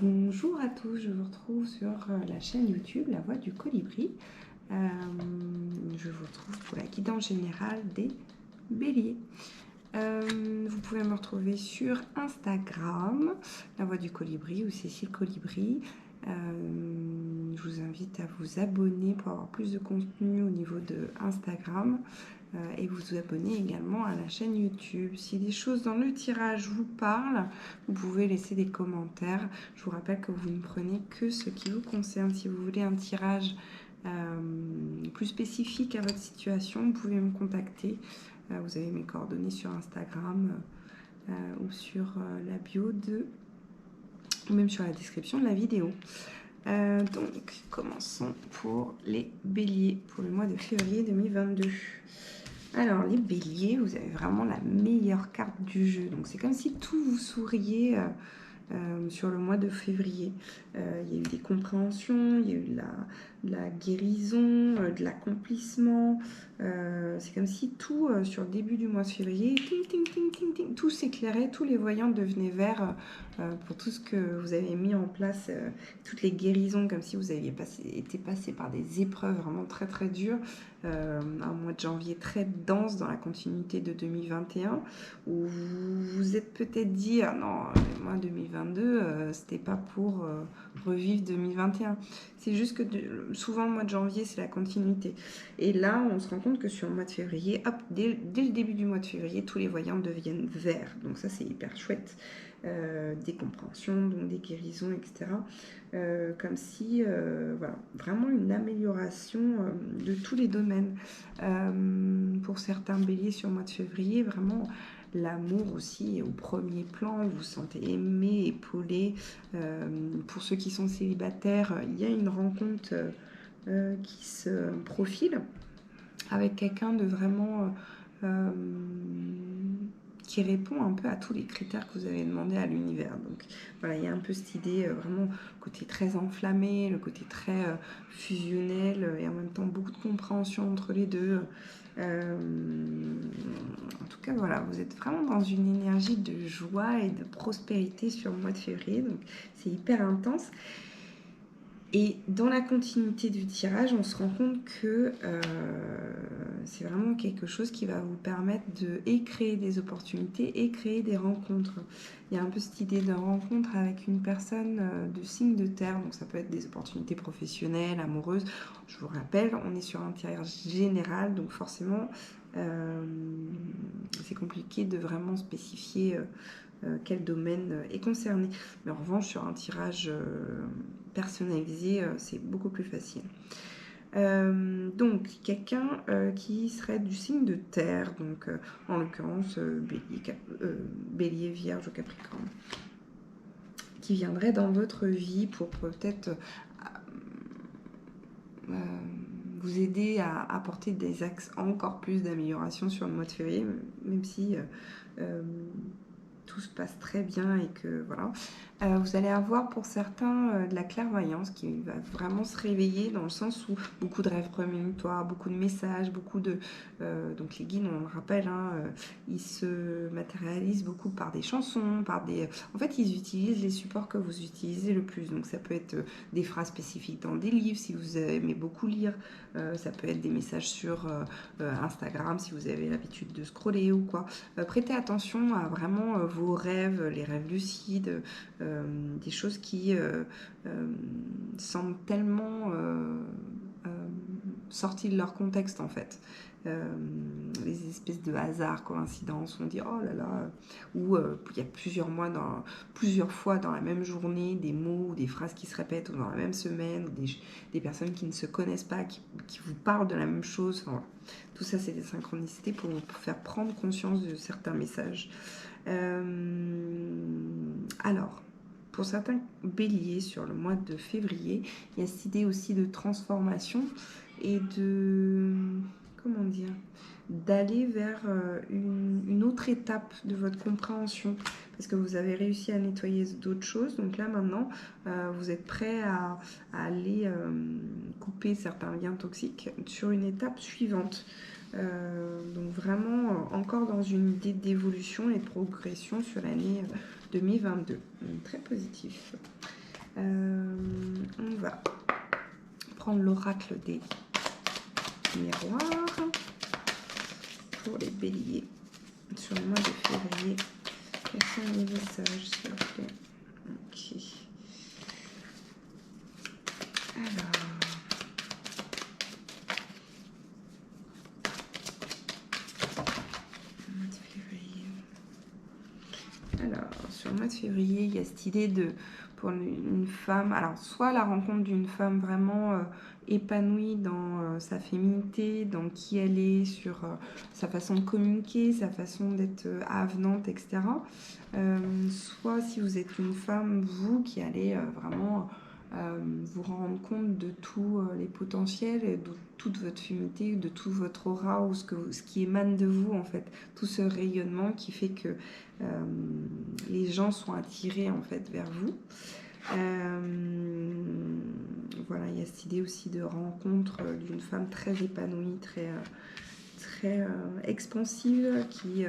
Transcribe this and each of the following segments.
Bonjour à tous, je vous retrouve sur la chaîne YouTube La Voix du Colibri. Je vous retrouve pour la guidance générale des béliers. Vous pouvez me retrouver sur Instagram, La Voix du Colibri ou Cécile Colibri. Je vous invite à vous abonner pour avoir plus de contenu au niveau de Instagram et vous abonner également à la chaîne YouTube. Si des choses dans le tirage vous parlent, vous pouvez laisser des commentaires. Je vous rappelle que vous ne prenez que ce qui vous concerne. Si vous voulez un tirage plus spécifique à votre situation, vous pouvez me contacter. Vous avez mes coordonnées sur Instagram ou sur la bio ou même sur la description de la vidéo. Donc, commençons pour les béliers pour le mois de février 2022. Alors, les béliers, vous avez vraiment la meilleure carte du jeu. Donc, c'est comme si tout vous souriait sur le mois de février. Il y a eu des compréhensions, il y a eu de la guérison, de l'accomplissement. C'est comme si tout, sur le début du mois de février, ting, ting, ting, ting, ting, tout s'éclairait, tous les voyants devenaient verts pour tout ce que vous avez mis en place, toutes les guérisons, comme si vous aviez été passé par des épreuves vraiment très très dures. Un mois de janvier très dense dans la continuité de 2021, où vous vous êtes peut-être dit ah non, moi 2022 c'était pas pour revivre 2021. C'est juste que souvent le mois de janvier c'est la continuité, et là on se rend compte que sur le mois de février, hop, dès le début du mois de février, tous les voyants deviennent verts, donc ça c'est hyper chouette. Des compréhensions, donc des guérisons, etc. Comme si, voilà, vraiment une amélioration de tous les domaines. Pour certains béliers sur le mois de février, vraiment l'amour aussi est au premier plan, vous vous sentez aimé, épaulé. Pour ceux qui sont célibataires, il y a une rencontre qui se profile avec quelqu'un de vraiment qui répond un peu à tous les critères que vous avez demandé à l'univers. Donc voilà, il y a un peu cette idée, vraiment, le côté très enflammé, le côté très fusionnel, et en même temps beaucoup de compréhension entre les deux. En tout cas, voilà, vous êtes vraiment dans une énergie de joie et de prospérité sur le mois de février, donc c'est hyper intense. Et dans la continuité du tirage, on se rend compte que c'est vraiment quelque chose qui va vous permettre de créer des opportunités et créer des rencontres. Il y a un peu cette idée de rencontre avec une personne de signe de terre, donc ça peut être des opportunités professionnelles, amoureuses. Je vous rappelle, on est sur un tirage général, donc forcément c'est compliqué de vraiment spécifier quel domaine est concerné. Mais en revanche, sur un tirage personnalisé, c'est beaucoup plus facile. Donc, quelqu'un qui serait du signe de terre, donc en l'occurrence bélier, vierge ou capricorne, qui viendrait dans votre vie pour peut-être vous aider à apporter des axes encore plus d'amélioration sur le mois de février, même si tout se passe très bien et que voilà. Vous allez avoir pour certains de la clairvoyance qui va vraiment se réveiller, dans le sens où beaucoup de rêves prémonitoires, beaucoup de messages, beaucoup de... donc les guides, on le rappelle, ils se matérialisent beaucoup par des chansons, par des... En fait, ils utilisent les supports que vous utilisez le plus. Donc ça peut être des phrases spécifiques dans des livres, si vous aimez beaucoup lire. Ça peut être des messages sur Instagram, si vous avez l'habitude de scroller ou quoi. Prêtez attention à vraiment vos rêves, les rêves lucides, des choses qui semblent tellement sorties de leur contexte en fait. Les espèces de hasards, coïncidences, on dit oh là là, ou il y a plusieurs fois dans la même journée des mots ou des phrases qui se répètent, ou dans la même semaine, ou des personnes qui ne se connaissent pas, qui vous parlent de la même chose. Enfin, voilà. Tout ça, c'est des synchronicités pour vous faire prendre conscience de certains messages. Alors, pour certains béliers sur le mois de février, il y a cette idée aussi de transformation et de... comment dire, d'aller vers une autre étape de votre compréhension, parce que vous avez réussi à nettoyer d'autres choses. Donc là maintenant vous êtes prêt à aller couper certains liens toxiques sur une étape suivante. Donc vraiment encore dans une idée d'évolution et de progression sur l'année 2022. Donc, très positif. On va prendre l'oracle des miroirs pour les béliers sur le mois de février. Quels sont les messages, s'il vous plaît? Ok. Alors, mois de février. Alors, sur le mois de février, il y a cette idée de, pour une femme, alors soit la rencontre d'une femme vraiment épanouie dans sa féminité, dans qui elle est, sur sa façon de communiquer, sa façon d'être avenante, etc. Soit si vous êtes une femme, vous, qui allez vraiment vous rendre compte de tous les potentiels, et de toute votre féminité, de tout votre aura, ou ce qui émane de vous, en fait. Tout ce rayonnement qui fait que les gens sont attirés, en fait, vers vous. Voilà, il y a cette idée aussi de rencontre d'une femme très épanouie, très expansive, qui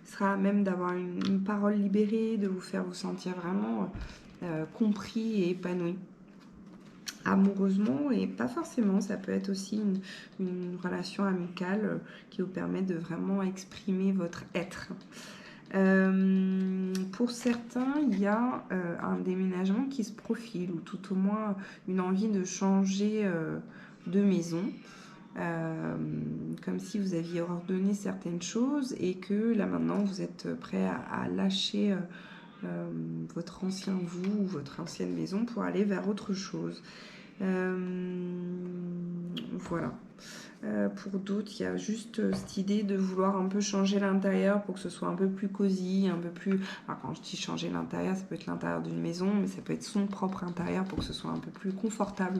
sera à même d'avoir une parole libérée, de vous faire vous sentir vraiment compris et épanoui. Amoureusement, et pas forcément, ça peut être aussi une relation amicale qui vous permet de vraiment exprimer votre être. Pour certains, il y a un déménagement qui se profile, ou tout au moins une envie de changer de maison, comme si vous aviez ordonné certaines choses et que là maintenant vous êtes prêt à lâcher votre ancien vous ou votre ancienne maison pour aller vers autre chose. Voilà. Pour d'autres, il y a juste cette idée de vouloir un peu changer l'intérieur pour que ce soit un peu plus cosy, un peu plus... Alors quand je dis changer l'intérieur, ça peut être l'intérieur d'une maison, mais ça peut être son propre intérieur pour que ce soit un peu plus confortable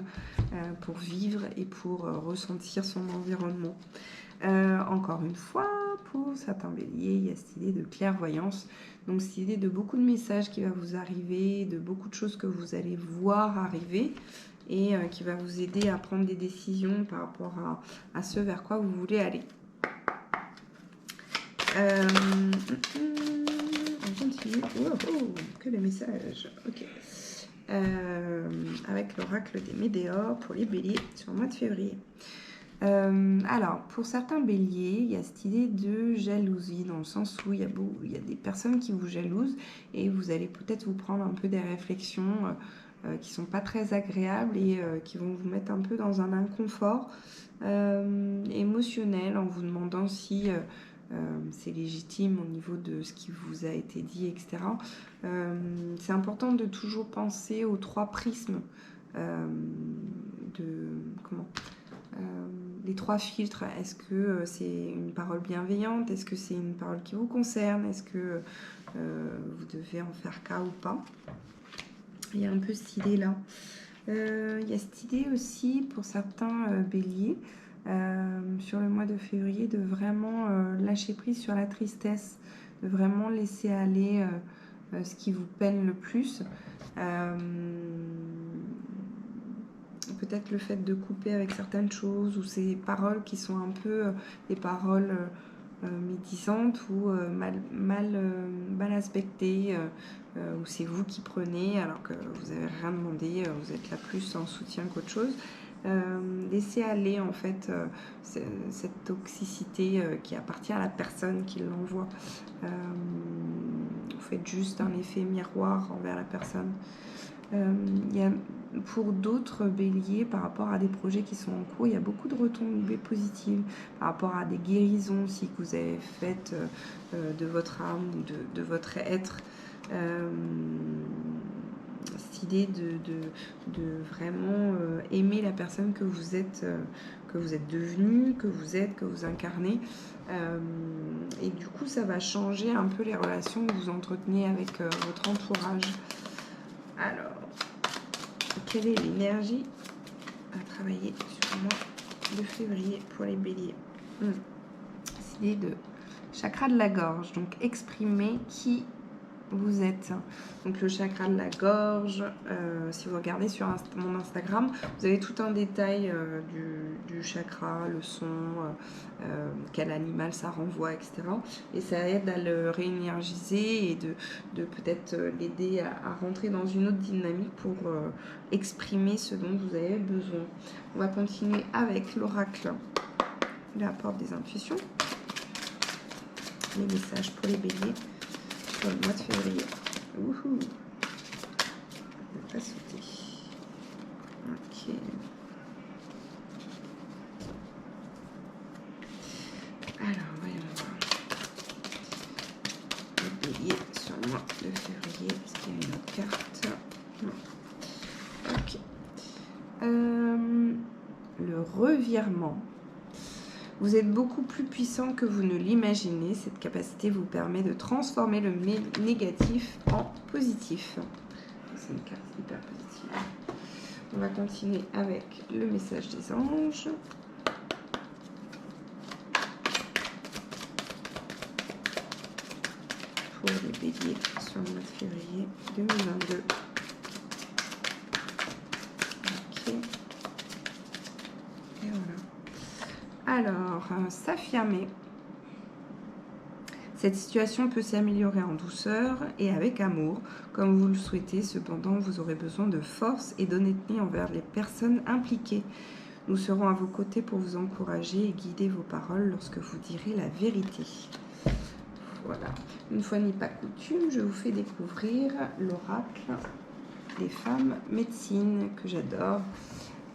pour vivre et pour ressentir son environnement. Encore une fois, pour certains béliers, il y a cette idée de clairvoyance. Donc cette idée de beaucoup de messages qui va vous arriver, de beaucoup de choses que vous allez voir arriver, et qui va vous aider à prendre des décisions par rapport à ce vers quoi vous voulez aller. On continue. Oh, que les messages. Ok. Avec l'oracle des Médéors pour les béliers sur le mois de février. Alors, pour certains béliers, il y a cette idée de jalousie, dans le sens où il y a des personnes qui vous jalousent et vous allez peut-être vous prendre un peu des réflexions qui ne sont pas très agréables et qui vont vous mettre un peu dans un inconfort émotionnel, en vous demandant si c'est légitime au niveau de ce qui vous a été dit, etc. C'est important de toujours penser aux 3 prismes les 3 filtres. Est-ce que c'est une parole bienveillante? Est-ce que c'est une parole qui vous concerne? Est-ce que vous devez en faire cas ou pas? Il y a un peu cette idée-là. Il y a cette idée aussi pour certains béliers, sur le mois de février, de vraiment lâcher prise sur la tristesse, de vraiment laisser aller ce qui vous peine le plus. Peut-être le fait de couper avec certaines choses, ou ces paroles qui sont un peu des paroles médisantes ou mal aspectées, où c'est vous qui prenez alors que vous n'avez rien demandé, vous êtes là plus en soutien qu'autre chose. Laissez aller en fait cette toxicité qui appartient à la personne qui l'envoie. Vous faites juste un effet miroir envers la personne. Il y a, pour d'autres béliers, par rapport à des projets qui sont en cours, il y a beaucoup de retombées positives par rapport à des guérisons aussi que vous avez faites de votre âme ou de votre être. Cette idée de vraiment aimer la personne que vous êtes devenue, que vous incarnez. Et du coup, ça va changer un peu les relations que vous entretenez avec votre entourage. Alors, quelle est l'énergie à travailler sur le mois de février pour les béliers? C'est l'idée de chakra de la gorge, donc exprimer qui vous êtes. Donc le chakra de la gorge, si vous regardez sur mon Instagram, vous avez tout un détail du chakra, le son, quel animal ça renvoie, etc. Et ça aide à le réénergiser et de peut-être l'aider à rentrer dans une autre dynamique pour exprimer ce dont vous avez besoin. On va continuer avec l'oracle de la porte des intuitions. Les messages pour les béliers pour le mois de février. Wouhou! On va pas sauter. Ok. Alors, voyons voir. Les béliers sur le mois de février. Est-ce qu'il y a une autre carte? Non. Ok. Le revirement. Vous êtes beaucoup plus puissant que vous ne l'imaginez. Cette capacité vous permet de transformer le négatif en positif. C'est une carte hyper positive. On va continuer avec le message des anges. Pour les béliers sur le mois de février 2022. Ok. Et voilà. Alors, s'affirmer. Cette situation peut s'améliorer en douceur et avec amour, comme vous le souhaitez. Cependant, vous aurez besoin de force et d'honnêteté envers les personnes impliquées. Nous serons à vos côtés pour vous encourager et guider vos paroles lorsque vous direz la vérité. Voilà. Une fois n'est pas coutume, je vous fais découvrir l'oracle des femmes médecines que j'adore.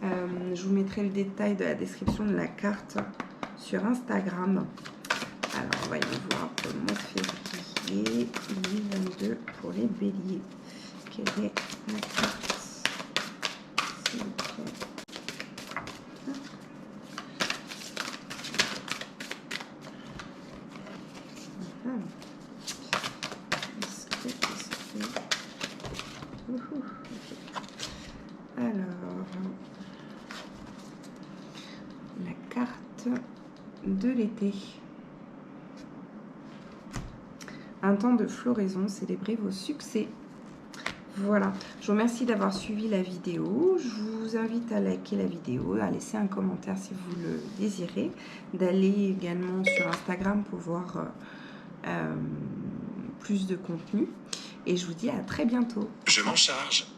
Je vous mettrai le détail de la description de la carte sur Instagram. Alors, voyons voir pour le mois de février 2022 pour les béliers. Quelle est la carte, s'il vous plaît? Alors, la carte de l'été. Un temps de floraison, célébrez vos succès. Voilà, je vous remercie d'avoir suivi la vidéo. Je vous invite à liker la vidéo, à laisser un commentaire si vous le désirez, d'aller également sur Instagram pour voir plus de contenu. Et je vous dis à très bientôt. Je m'en charge.